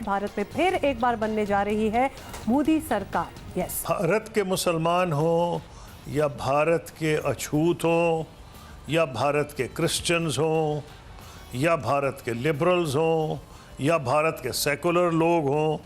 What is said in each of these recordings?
भारत में फिर एक बार बनने जा रही है मोदी सरकार। यस, भारत के मुसलमान हों या भारत के अछूत हों या भारत के क्रिश्चियंस हों या भारत के लिबरल्स हों या भारत के सेकुलर लोग हों,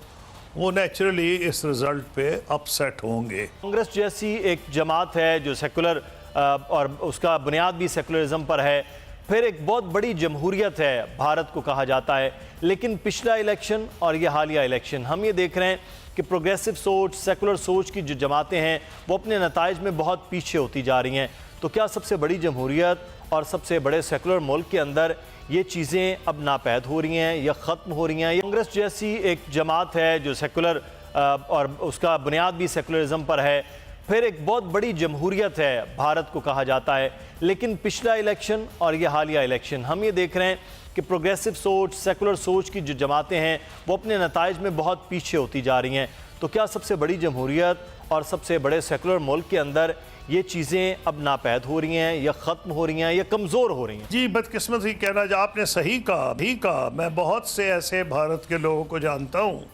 वो नेचुरली इस रिजल्ट पे अपसेट होंगे। कांग्रेस जैसी एक जमात है जो सेकुलर और उसका बुनियाद भी सेकुलरिज्म पर है, फिर एक बहुत बड़ी जमहूरियत है भारत को कहा जाता है, लेकिन पिछला इलेक्शन और ये हालिया इलेक्शन हम ये देख रहे हैं कि प्रोग्रेसिव सोच, सेकुलर सोच की जो जमातें हैं वो अपने नताइज में बहुत पीछे होती जा रही हैं। तो क्या सबसे बड़ी जमहूरियत और सबसे बड़े सेकुलर मुल्क के अंदर ये चीज़ें अब नापैद हो रही हैं या ख़त्म हो रही हैं? कांग्रेस जैसी एक जमात है जो सेकुलर और उसका बुनियाद भी सेकुलरिज्म पर है, फिर एक बहुत बड़ी जमहूरियत है भारत को कहा जाता है, लेकिन पिछला इलेक्शन और ये हालिया इलेक्शन हम ये देख रहे हैं कि प्रोग्रेसिव सोच, सेकुलर सोच की जो जमातें हैं वो अपने नताइज में बहुत पीछे होती जा रही हैं। तो क्या सबसे बड़ी जमहूरियत और सबसे बड़े सेकुलर मुल्क के अंदर ये चीज़ें अब नापैद हो रही हैं या ख़त्म हो रही हैं या कमज़ोर हो रही हैं? जी, बदकिस्मत ही कहना, जो आपने सही कहा भी कहा। मैं बहुत से ऐसे भारत के लोगों को जानता हूँ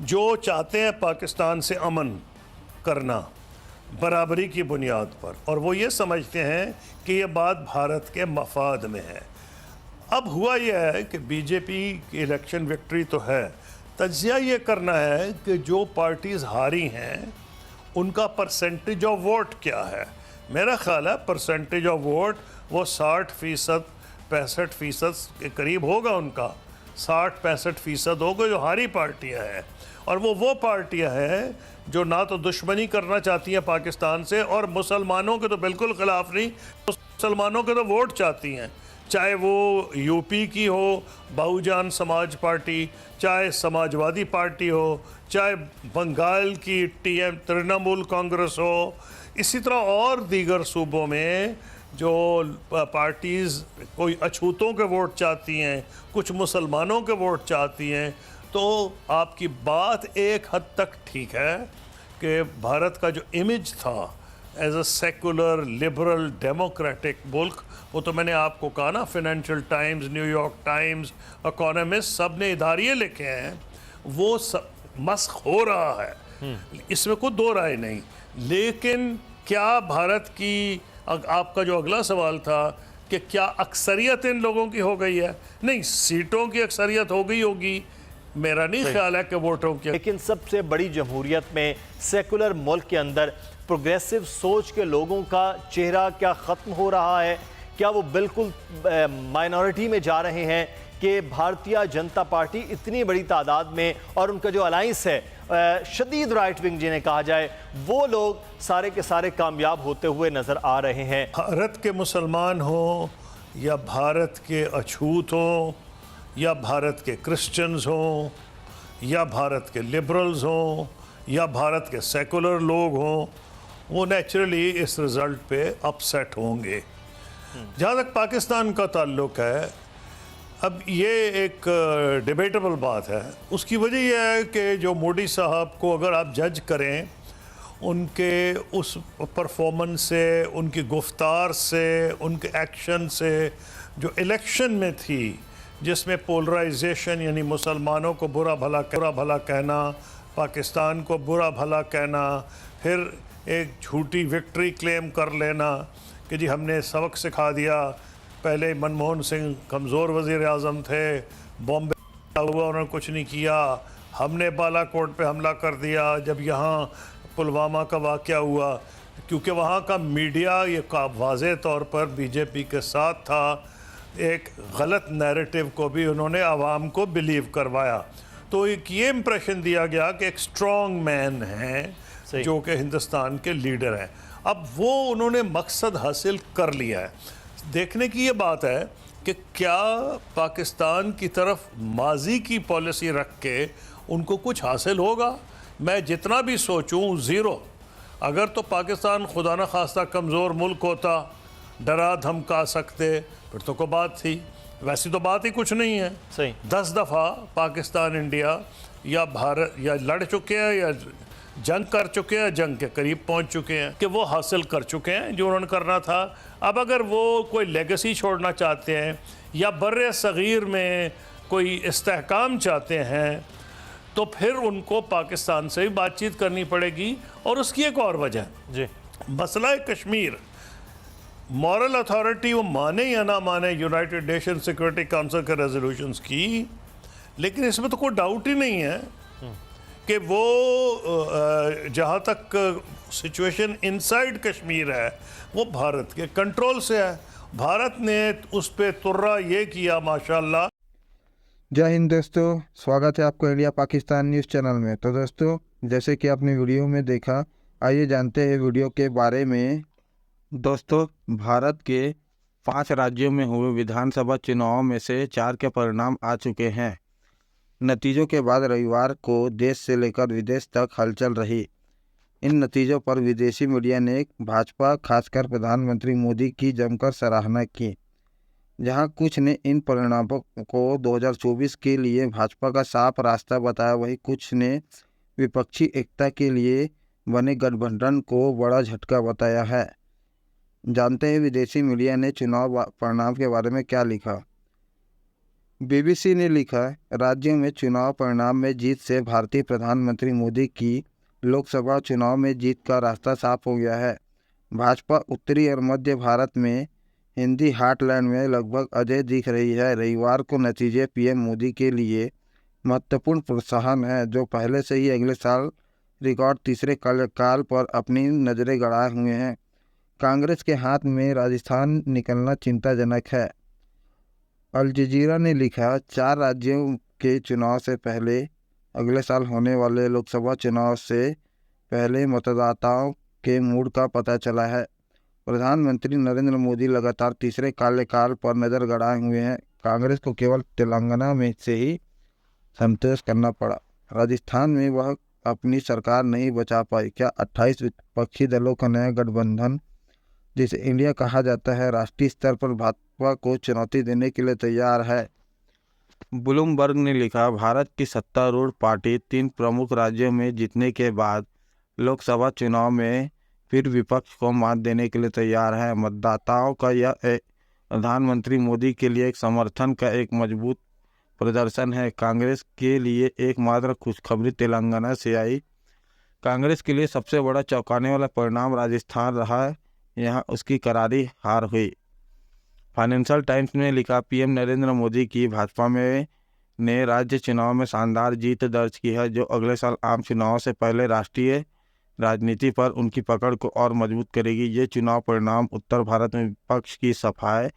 जो चाहते हैं पाकिस्तान से अमन करना बराबरी की बुनियाद पर, और वो ये समझते हैं कि ये बात भारत के मफाद में है। अब हुआ यह है कि बीजेपी की इलेक्शन विक्ट्री तो है, तज्जिया ये करना है कि जो पार्टीज़ हारी हैं उनका परसेंटेज ऑफ वोट क्या है। मेरा ख्याल है परसेंटेज ऑफ वोट वो 60%, 65% के करीब होगा उनका। 60-65% होगा जो हारी पार्टियां हैं, और वो पार्टियां हैं जो ना तो दुश्मनी करना चाहती हैं पाकिस्तान से, और मुसलमानों के तो बिल्कुल ख़िलाफ़ नहीं, मुसलमानों के तो वोट चाहती हैं। चाहे वो यूपी की हो बहुजन समाज पार्टी, चाहे समाजवादी पार्टी हो, चाहे बंगाल की तृणमूल कांग्रेस हो, इसी तरह और दीगर सूबों में जो पार्टीज़ कोई अछूतों के वोट चाहती हैं, कुछ मुसलमानों के वोट चाहती हैं। तो आपकी बात एक हद तक ठीक है कि भारत का जो इमेज था as a secular liberal democratic मुल्क, वो तो मैंने आपको कहा ना, Financial Times, New York Times, Economist, सब ने इदारे लिखे हैं, वो सब मस्ख हो रहा है, इसमें कोई दो राय नहीं। लेकिन क्या भारत की, आपका जो अगला सवाल था कि क्या अक्सरियत इन लोगों की हो गई है? नहीं, सीटों की अक्सरियत हो गई होगी, मेरा नहीं ख्याल है कि वोटों की। लेकिन सबसे बड़ी जमहूरियत में सेकुलर मुल्क के अंदर प्रोग्रेसिव सोच के लोगों का चेहरा क्या ख़त्म हो रहा है? क्या वो बिल्कुल माइनॉरिटी में जा रहे हैं कि भारतीय जनता पार्टी इतनी बड़ी तादाद में और उनका जो अलाइंस है शदीद राइट विंग जिन्हें कहा जाए, वो लोग सारे के सारे कामयाब होते हुए नज़र आ रहे हैं? भारत के मुसलमान हों या भारत के अछूत हों या भारत के क्रिश्चियंस हों या भारत के लिबरल्स हों या भारत के सेकुलर लोग हों, वो नेचुरली इस रिज़ल्ट पे अपसेट होंगे। जहाँ तक पाकिस्तान का ताल्लुक़ है, अब ये एक डिबेटेबल बात है। उसकी वजह यह है कि जो मोदी साहब को अगर आप जज करें उनके उस परफॉर्मेंस से, उनकी गुफ्तार से, उनके एक्शन से, जो इलेक्शन में थी जिसमें पोलराइजेशन, यानी मुसलमानों को बुरा भला कहना, पाकिस्तान को बुरा भला कहना, फिर एक झूठी विक्ट्री क्लेम कर लेना कि जी हमने सबक सिखा दिया। पहले मनमोहन सिंह कमज़ोर वज़ीर आज़म थे, बॉम्बे हुआ, उन्होंने कुछ नहीं किया, हमने बालाकोट पे हमला कर दिया। जब यहाँ पुलवामा का वाक़या हुआ, क्योंकि वहाँ का मीडिया ये वाज़े तौर पर बीजेपी के साथ था, एक गलत नैरेटिव को भी उन्होंने आवाम को बिलीव करवाया। तो एक ये इम्प्रेशन दिया गया कि एक स्ट्रॉन्ग मैन हैं जो कि हिंदुस्तान के लीडर हैं। अब वो उन्होंने मकसद हासिल कर लिया है। देखने की ये बात है कि क्या पाकिस्तान की तरफ माजी की पॉलिसी रख के उनको कुछ हासिल होगा? मैं जितना भी सोचूं ज़ीरो। अगर तो पाकिस्तान खुदा न खास्ता कमज़ोर मुल्क होता, डरा धमका सकते, फिर तो कोई बात थी। वैसी तो बात ही कुछ नहीं है। सही 10 दफ़ा पाकिस्तान इंडिया या भारत या लड़ चुके हैं या जंग कर चुके हैं, जंग के करीब पहुंच चुके हैं कि वो हासिल कर चुके हैं जो उन्होंने करना था। अब अगर वो कोई लेगेसी छोड़ना चाहते हैं या बर्रे सग़ीर में कोई इस्तेहकाम चाहते हैं, तो फिर उनको पाकिस्तान से भी बातचीत करनी पड़ेगी। और उसकी एक और वजह, जी, मसला कश्मीर, मॉरल अथॉरिटी वो माने या ना माने यूनाइटेड नेशन सिक्योरिटी काउंसिल के रेजोल्यूशंस की, लेकिन इसमें तो कोई डाउट ही नहीं है कि वो जहाँ तक सिचुएशन इनसाइड कश्मीर है वो भारत के कंट्रोल से है। भारत ने उस पर तुर्रा ये किया माशाल्लाह। जय हिंद दोस्तों, स्वागत है आपको इंडिया पाकिस्तान न्यूज़ चैनल में। तो दोस्तों, जैसे कि आपने वीडियो में देखा, आइए जानते हैं वीडियो के बारे में। दोस्तों, भारत के 5 राज्यों में हुए विधानसभा चुनाव में से 4 के परिणाम आ चुके हैं। नतीजों के बाद रविवार को देश से लेकर विदेश तक हलचल रही। इन नतीजों पर विदेशी मीडिया ने भाजपा, खासकर प्रधानमंत्री मोदी की जमकर सराहना की। जहां कुछ ने इन परिणामों को 2024 के लिए भाजपा का साफ रास्ता बताया, वहीं कुछ ने विपक्षी एकता के लिए बने गठबंधन को बड़ा झटका बताया है। जानते हैं विदेशी मीडिया ने चुनाव परिणाम के बारे में क्या लिखा। बीबीसी ने लिखा, राज्यों में चुनाव परिणाम में जीत से भारतीय प्रधानमंत्री मोदी की लोकसभा चुनाव में जीत का रास्ता साफ हो गया है। भाजपा उत्तरी और मध्य भारत में हिंदी हार्टलैंड में लगभग अजय दिख रही है। रविवार को नतीजे पीएम मोदी के लिए महत्वपूर्ण प्रोत्साहन है, जो पहले से ही अगले साल रिकॉर्ड तीसरे कार्यकाल पर अपनी नज़रें गड़ाए हुए हैं। कांग्रेस के हाथ में राजस्थान निकलना चिंताजनक है। अल जजीरा ने लिखा, 4 राज्यों के चुनाव से पहले अगले साल होने वाले लोकसभा चुनाव से पहले मतदाताओं के मूड का पता चला है। प्रधानमंत्री नरेंद्र मोदी लगातार तीसरे कार्यकाल पर नज़र गड़ाए हुए हैं। कांग्रेस को केवल तेलंगाना में से ही संतोष करना पड़ा। राजस्थान में वह अपनी सरकार नहीं बचा पाई। क्या 28 विपक्षी दलों का नया गठबंधन, जिसे इंडिया कहा जाता है, राष्ट्रीय स्तर पर भाजपा को चुनौती देने के लिए तैयार है? ब्लूमबर्ग ने लिखा, भारत की सत्तारूढ़ पार्टी 3 प्रमुख राज्यों में जीतने के बाद लोकसभा चुनाव में फिर विपक्ष को मात देने के लिए तैयार है। मतदाताओं का यह प्रधानमंत्री मोदी के लिए एक समर्थन का एक मजबूत प्रदर्शन है। कांग्रेस के लिए एकमात्र खुशखबरी तेलंगाना से आई। कांग्रेस के लिए सबसे बड़ा चौंकाने वाला परिणाम राजस्थान रहा है। यहाँ उसकी करारी हार हुई। फाइनेंशियल टाइम्स ने लिखा, पीएम नरेंद्र मोदी की भाजपा में ने राज्य चुनाव में शानदार जीत दर्ज की है, जो अगले साल आम चुनाव से पहले राष्ट्रीय राजनीति पर उनकी पकड़ को और मजबूत करेगी। ये चुनाव परिणाम उत्तर भारत में विपक्ष की सफाई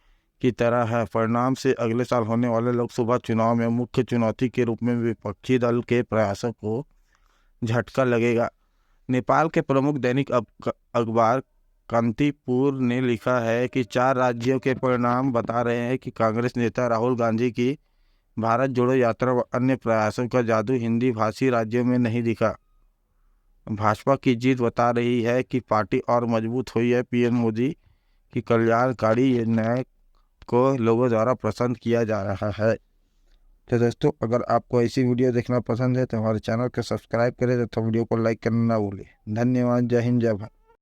की तरह है। परिणाम से अगले साल होने वाले लोकसभा चुनाव में मुख्य चुनौती के रूप में विपक्षी दल के प्रयासों को झटका लगेगा। नेपाल के प्रमुख दैनिक अखबार कांतिपुर ने लिखा है कि 4 राज्यों के परिणाम बता रहे हैं कि कांग्रेस नेता राहुल गांधी की भारत जोड़ो यात्रा व अन्य प्रयासों का जादू हिंदी भाषी राज्यों में नहीं दिखा। भाजपा की जीत बता रही है कि पार्टी और मजबूत हुई है। पीएम मोदी की कल्याणकारी योजनाएं को लोगों द्वारा पसंद किया जा रहा है। तो दोस्तों, अगर आपको ऐसी वीडियो देखना पसंद है तो हमारे चैनल को सब्सक्राइब करें तथा वीडियो को लाइक करना ना भूलें। धन्यवाद। जय हिंद, जय भारत।